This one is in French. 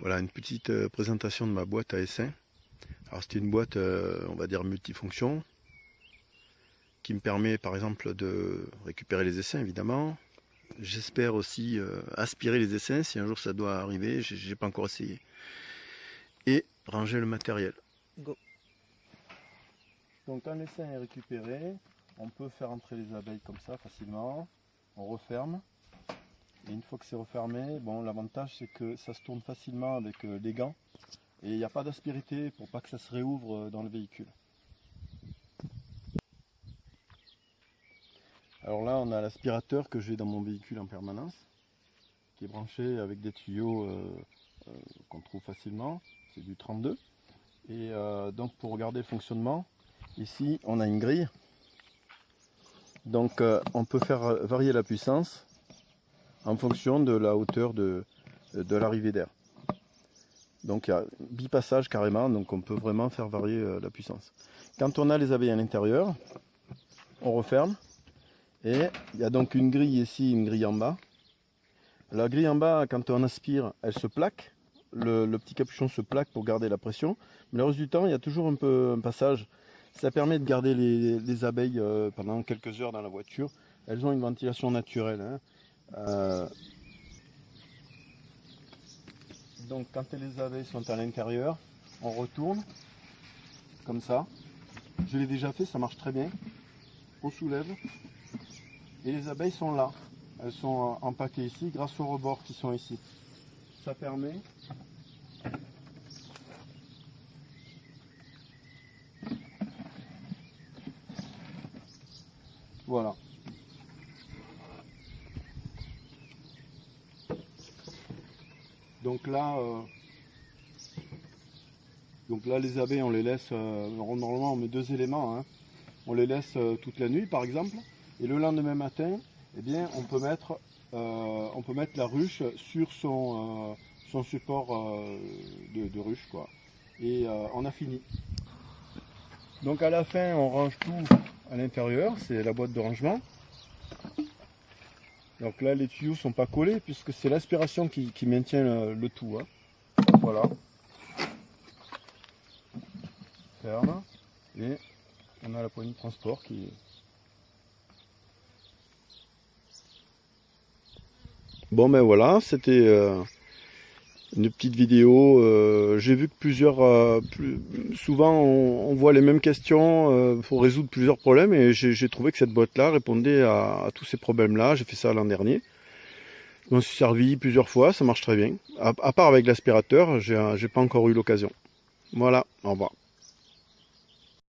Voilà une petite présentation de ma boîte à essai. Alors c'est une boîte, on va dire multifonction, qui me permet par exemple de récupérer les essaims évidemment. J'espère aussi aspirer les essaims si un jour ça doit arriver, j'ai pas encore essayé. Et ranger le matériel. Go. Donc quand l'essaim est récupéré, on peut faire entrer les abeilles comme ça facilement. On referme. Et une fois que c'est refermé, bon, l'avantage c'est que ça se tourne facilement avec les gants. Et il n'y a pas d'aspérité pour pas que ça se réouvre dans le véhicule. Alors là on a l'aspirateur que j'ai dans mon véhicule en permanence, qui est branché avec des tuyaux qu'on trouve facilement, c'est du 32. Et donc pour regarder le fonctionnement, ici on a une grille. Donc on peut faire varier la puissance en fonction de la hauteur de l'arrivée d'air. Donc il y a bipassage carrément, donc on peut vraiment faire varier la puissance. Quand on a les abeilles à l'intérieur, on referme. Et il y a donc une grille ici, une grille en bas. La grille en bas, quand on aspire, elle se plaque. Le petit capuchon se plaque pour garder la pression. Mais le reste du temps, il y a toujours un peu un passage. Ça permet de garder les abeilles pendant quelques heures dans la voiture. Elles ont une ventilation naturelle. Hein. Donc quand les abeilles sont à l'intérieur, on retourne comme ça. Je l'ai déjà fait, ça marche très bien. On soulève. Et les abeilles sont là. Elles sont empaquetées ici grâce aux rebords qui sont ici. Ça permet voilà. Donc là les abeilles on les laisse, normalement on met 2 éléments, hein. On les laisse toute la nuit par exemple, et le lendemain matin, eh bien, on peut mettre la ruche sur son support de ruche, quoi. Et on a fini. Donc à la fin on range tout à l'intérieur, c'est la boîte de rangement. Donc là les tuyaux sont pas collés puisque c'est l'aspiration qui maintient le tout. Hein. Voilà. Ferme. Et on a la poignée de transport qui est... Bon ben voilà, c'était une petite vidéo. J'ai vu que souvent on voit les mêmes questions pour résoudre plusieurs problèmes, et j'ai trouvé que cette boîte-là répondait à tous ces problèmes-là. J'ai fait ça l'an dernier. Je m'en suis servi plusieurs fois, ça marche très bien. À part avec l'aspirateur, j'ai pas encore eu l'occasion. Voilà, au revoir.